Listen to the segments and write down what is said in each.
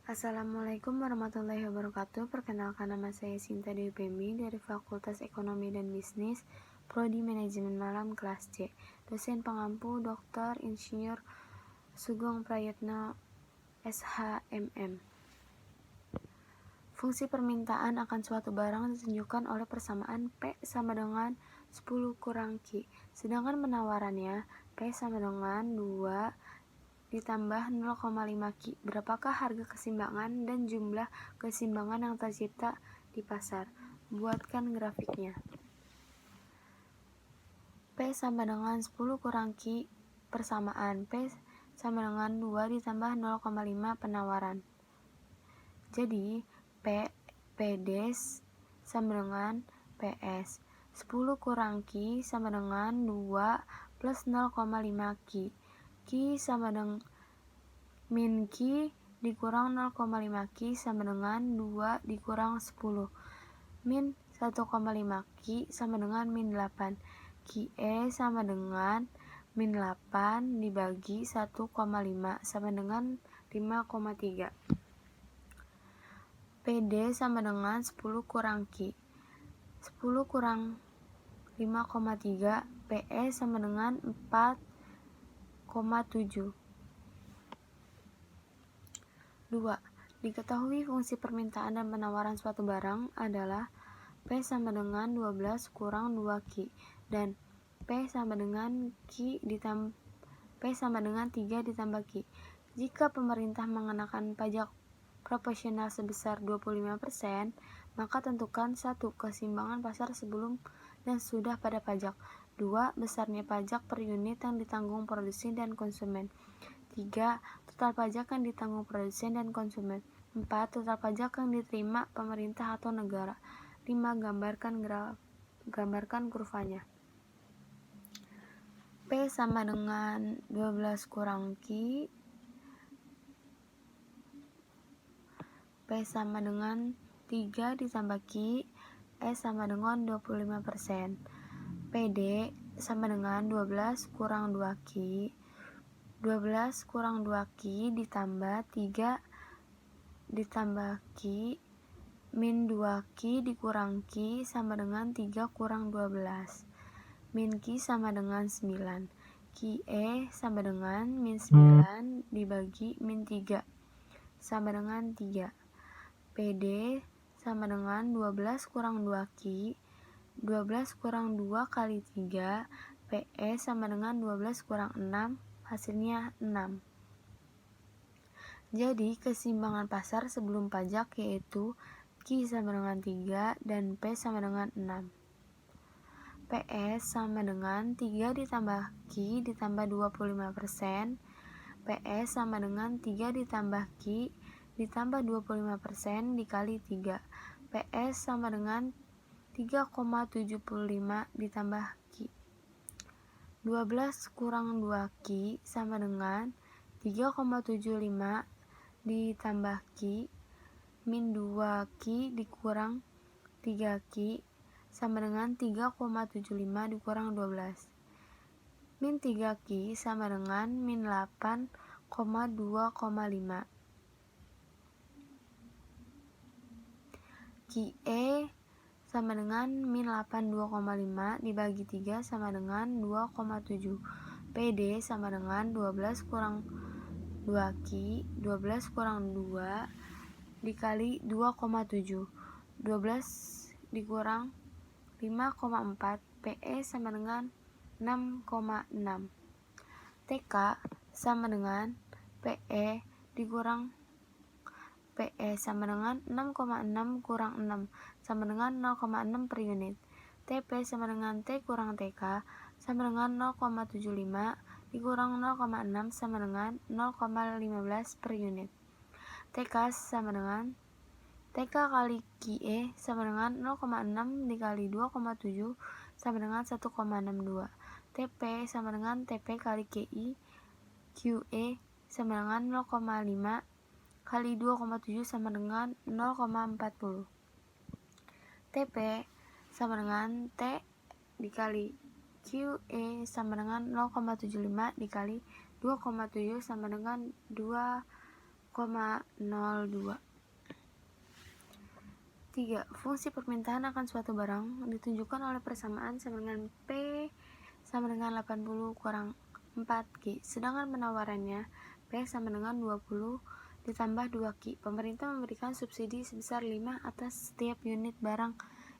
Assalamualaikum warahmatullahi wabarakatuh. Perkenalkan, nama saya Sinta Dewi Pemi dari Fakultas Ekonomi dan Bisnis, Prodi Manajemen Malam kelas C. Dosen pengampu Dr. Insinyur Sugeng Prayitno SHMM. Fungsi permintaan akan suatu barang ditunjukkan oleh persamaan P sama dengan 10 kurang Q. Sedangkan penawarannya P sama dengan 2 ditambah 0,5 Q. Berapakah harga keseimbangan dan jumlah keseimbangan yang tercipta di pasar? Buatkan grafiknya. P sama dengan 10 kurang Q persamaan P sama dengan 2 ditambah 0,5 penawaran. Jadi PD sama dengan PS. 10 kurang Q sama dengan 2 plus 0,5 Q. Q sama dengan min Q dikurang 0,5 Q sama dengan 2 dikurang 10. Min 1,5 Q sama dengan min 8. QE sama dengan min 8 dibagi 1,5 sama dengan 5,3. PD sama dengan 10 kurang Q. 10 kurang 5,3. PE sama dengan 4,7. 2. Diketahui fungsi permintaan dan penawaran suatu barang adalah P sama dengan 12 kurang 2Q dan P sama dengan 3 ditambah Q. Jika pemerintah mengenakan pajak proporsional sebesar 25%, maka tentukan 1. Keseimbangan pasar sebelum dan sudah pada pajak. 2. Besarnya pajak per unit yang ditanggung produsen dan konsumen. 3. Total pajak yang ditanggung produsen dan konsumen. 4. Total pajak yang diterima pemerintah atau negara. 5. Gambarkan kurvanya. P sama dengan 12 kurang Q. P sama dengan 3 ditambah Q. E sama dengan 25%. PD sama dengan 12 kurang 2Q. 12 kurang 2Q ditambah 3 ditambah Q min 2Q dikurang Q sama dengan 3 kurang 12. Min Q sama dengan 9. QE sama dengan min 9 dibagi min 3 sama dengan 3. PD sama dengan 12 kurang 2Q. 12 kurang 2 kali 3. PE sama dengan 12 kurang 6. Hasilnya 6. Jadi keseimbangan pasar sebelum pajak yaitu Q sama dengan 3 dan P sama dengan 6. PS sama dengan 3 ditambah Q ditambah 25%. PS sama dengan 3 ditambah Q ditambah 25% dikali 3. PS sama dengan 3,75 ditambah Q. 12 kurang 2Q sama dengan 3,75 ditambah Q min 2Q dikurang 3Q sama dengan 3,75 dikurang 12. Min 3Q sama dengan min 8,2,5. QE sama dengan min 82,5 dibagi 3 sama dengan 2,7. PD sama dengan 12 kurang 2Q. 12 kurang 2 dikali 2,7. 12 dikurang 5,4. PE sama dengan 6,6. TK sama dengan PE dikurang PE sama dengan 6,6 kurang 6 sama dengan 0,6 per unit. TP sama dengan T kurang TK sama dengan 0,75 dikurang 0,6 sama dengan 0,15 per unit. TK sama dengan TK kali QE sama dengan 0,6 dikali 2,7 sama dengan 1,62. TP sama dengan TP kali QI QE sama dengan 0,5 kali 2,7 sama dengan 0,40. TP sama dengan T dikali QE sama dengan 0,75 dikali 2,7 sama dengan 2,40. 0,02. 3. Fungsi permintaan akan suatu barang ditunjukkan oleh persamaan sama dengan P sama dengan 80 kurang 4Q. Sedangkan penawarannya P sama dengan 20 ditambah 2Q. Pemerintah memberikan subsidi sebesar 5 atas setiap unit barang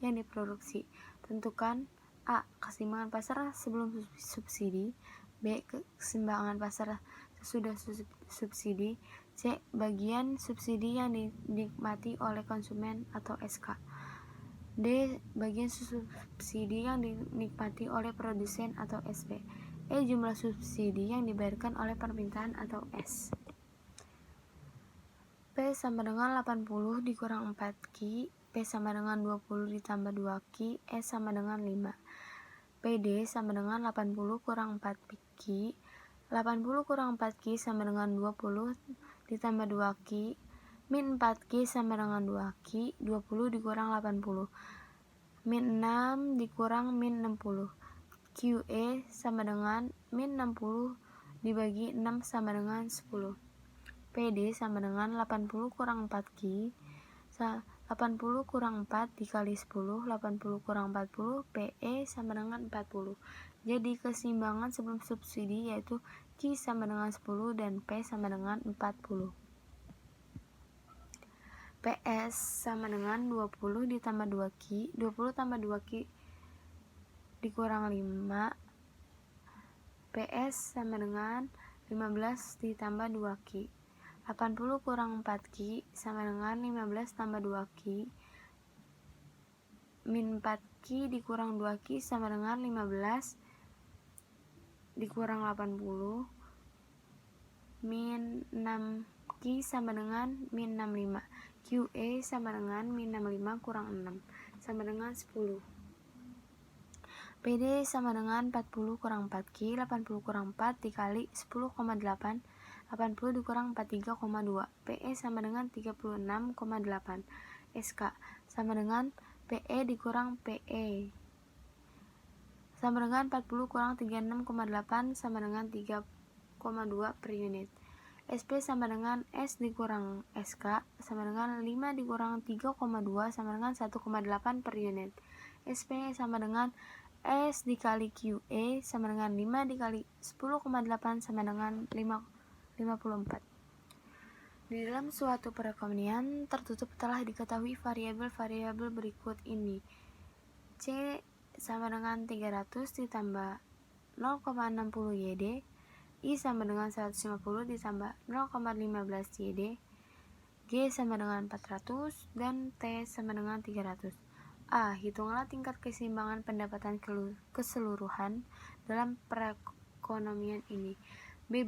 yang diproduksi. Tentukan A. Keseimbangan pasar sebelum subsidi, B. Keseimbangan pasar sesudah subsidi, C. Bagian subsidi yang dinikmati oleh konsumen atau SK, D. Bagian subsidi yang dinikmati oleh produsen atau SB, E. Jumlah subsidi yang dibayarkan oleh permintaan atau S. P sama dengan 80 dikurang 4Q, P sama dengan 20 ditambah 2Q, E sama dengan 5. PD sama dengan 80 kurang 4Q, 80 kurang 4Q sama dengan 20 ditambah 2Q, min 4Q sama dengan 2Q, 20 dikurang 80, min 6 dikurang min 60, QE sama dengan min 60 dibagi 6 sama dengan 10. PD sama dengan 80 kurang 4Q, 80 kurang 4 dikali 10, 80 kurang 40, PE sama dengan 40. Jadi keseimbangan sebelum subsidi yaitu Q sama dengan 10 dan P sama dengan 40. PS sama dengan 20 ditambah 2Q, 20 tambah 2Q dikurang 5, PS sama dengan 15 ditambah 2Q. 80 kurang 4Q sama dengan 15 tambah 2Q, min 4Q dikurang 2Q sama dengan 15 dikurang 80, min 6Q sama dengan min 65, QE sama dengan min 65 kurang 6 sama dengan 10. PD sama dengan 40 kurang 4Q, 80 kurang 4 dikali 10,8, 80 dikurang 43,2, PE sama dengan 36,8, SK sama dengan PE dikurang PE sama dengan 40 kurang 36,8 sama dengan 3,2 per unit. SP sama dengan S dikurang SK sama dengan 5 dikurang 3,2 sama dengan 1,8 per unit. SP sama dengan S dikali QE sama dengan 5 dikali 10,8 sama dengan 54. Di dalam suatu perekonomian tertutup telah diketahui variabel-variabel berikut ini. C sama dengan 300 ditambah 0,60 YD, I sama dengan 150 ditambah 0,15 YD, G sama dengan 400, dan T sama dengan 300. A. Hitunglah tingkat keseimbangan pendapatan keseluruhan dalam perekonomian ini. B.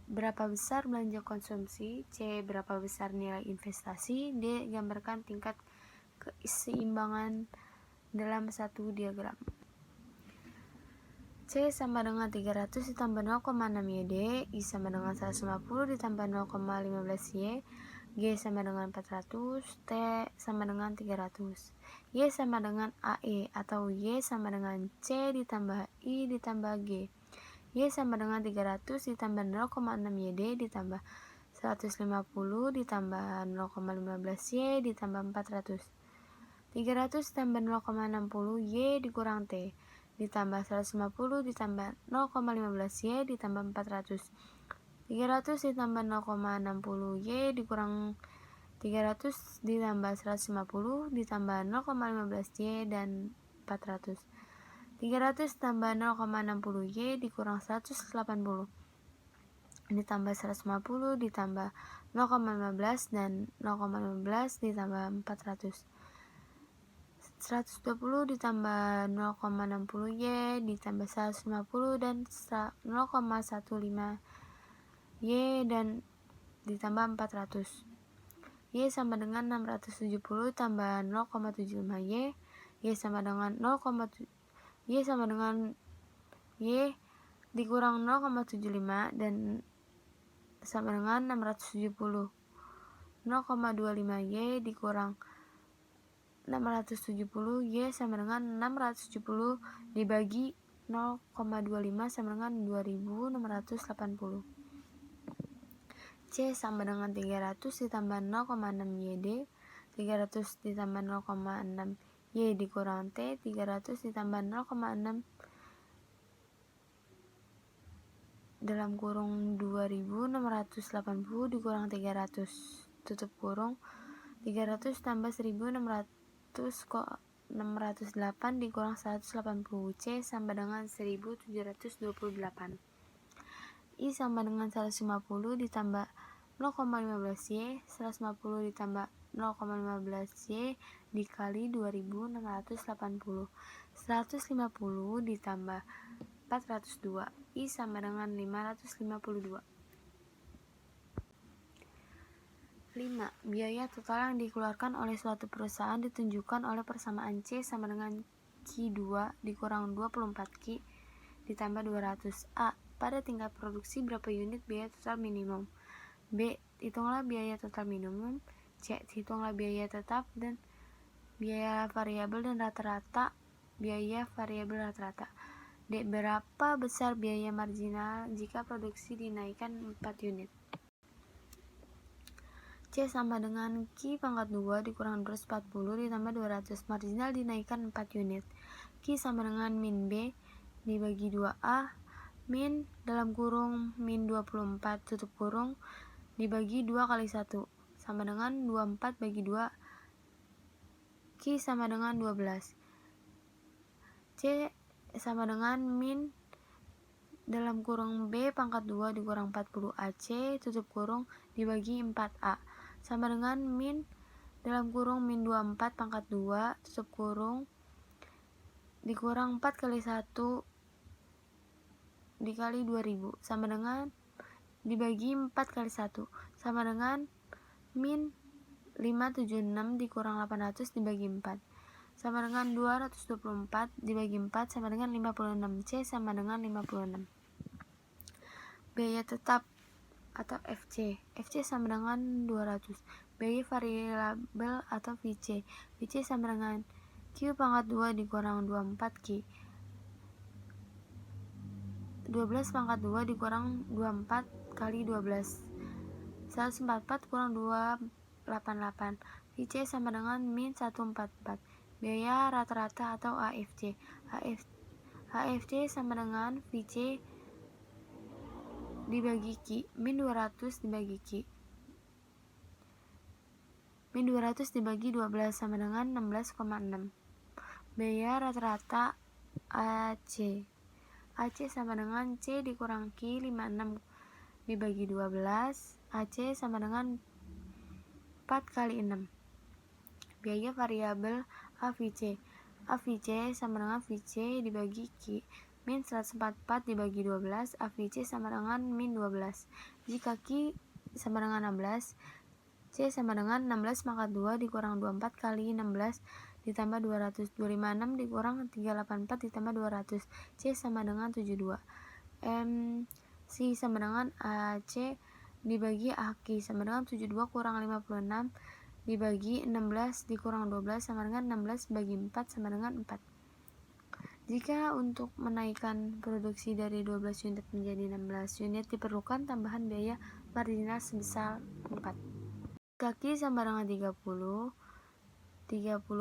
Berapa besar belanja konsumsi, C. Berapa besar nilai investasi, D. Gambarkan tingkat keseimbangan dalam satu diagram. C sama dengan 300 ditambah 0,6 YD, I sama dengan 150 ditambah 0,15 Y, G sama dengan 400, T sama dengan 300, Y sama dengan AE atau Y sama dengan C ditambah I ditambah G. Y sama dengan 300 ditambah 0,6 YD ditambah 150 ditambah 0,15 Y ditambah 400. 300 ditambah 0,60 Y dikurang T ditambah 150 ditambah 0,15 Y ditambah 400. 300 ditambah 0,60 Y dikurang 300 ditambah 150 ditambah 0,15 Y dan 400. 300 tambah 0,60 Y dikurang 180 ditambah 150 ditambah 0,15 dan 0,15 ditambah 400. 120 ditambah 0,60 Y ditambah 150 dan 0,15 Y dan ditambah 400. Y sama dengan 670 tambah 0,75 Y, Y sama dengan 0,7 Y sama dengan Y dikurang 0,75 dan sama dengan 670. 0,25 Y dikurang 670, Y sama dengan 670 dibagi 0,25 sama dengan 2680. C C sama dengan 300 ditambah 0,6 YD, 300 ditambah 0,6 Y dikurang T, 300 ditambah 0,6 dalam kurung 2680 dikurang 300 tutup kurung, 300 tambah 1608 dikurang 180. C sama dengan 1728. I sama dengan 150 ditambah 0,15 Y, 150 ditambah 0,15 Y dikali 2680. 150 ditambah 402. I sama dengan 552. 5. Biaya total yang dikeluarkan oleh suatu perusahaan ditunjukkan oleh persamaan C sama dengan Q2 dikurang 24Q ditambah 200. A. Pada tingkat produksi berapa unit biaya total minimum? B. Hitunglah biaya total minimum. C. Hitunglah biaya tetap dan biaya variabel dan rata-rata biaya variabel rata-rata. D. Berapa besar biaya marginal jika produksi dinaikkan 4 unit? C sama dengan Q pangkat 2 dikurang 240 ditambah 200. Marginal dinaikkan 4 unit. Q sama dengan min B dibagi 2A min dalam kurung min 24 tutup kurung dibagi 2 kali 1 sama dengan 24 bagi 2. Q sama dengan 12. C sama dengan min dalam kurung B pangkat 2 dikurang 40 AC tutup kurung dibagi 4A sama dengan min dalam kurung min 24 pangkat 2 tutup kurung dikurang 4 kali 1 dikali 2000 sama dengan dibagi 4 kali 1 sama dengan min 576 dikurang 800 dibagi 4 sama dengan 224 dibagi 4 sama dengan 56. C sama dengan 56. Biaya tetap atau FC. FC sama dengan 200. Biaya variabel atau VC. VC sama dengan Q pangkat 2 dikurang 24Q. 12 pangkat 2 dikurang 24 kali 12. 144 kurang 288. VC sama dengan min 144. Biaya rata-rata atau AFC. AFC sama dengan VC dibagi Q. Min 200 dibagi Q. Min 200 dibagi 12 sama dengan 16,6. Biaya rata-rata AC. AC sama dengan C dikurang Q 56 dibagi 12. AC sama dengan 4 kali 6. Biaya variabel AVC. AVC sama dengan VC dibagi Q. Min 144 dibagi 12. AVC sama dengan min 12. Jika Q sama dengan 16, C sama dengan 16 pangkat 2 dikurang 24 kali 16 ditambah 200. 256 dikurang 384 ditambah 200. C sama dengan 72. C sama dengan AC dibagi AK sama dengan 72 kurang 56 dibagi 16 dikurang 12 sama dengan 16 bagi 4 sama dengan 4. Jika untuk menaikkan produksi dari 12 unit menjadi 16 unit diperlukan tambahan biaya marginal sebesar 4. Kaki sama dengan 30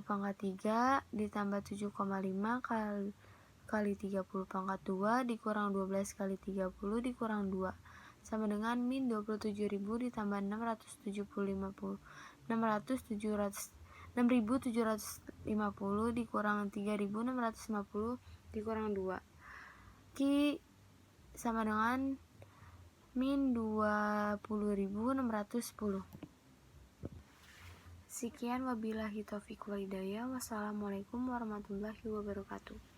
pangkat 3 ditambah 7,5 kali 30 pangkat 2 dikurang 12 kali 30 dikurang 2 sama dengan min 27.000 ditambah 6.750 dikurang 3.650 dikurang 2. Q sama dengan min 20.610. Sekian wabillahi taufiq wal hidayah. Wassalamualaikum warahmatullahi wabarakatuh.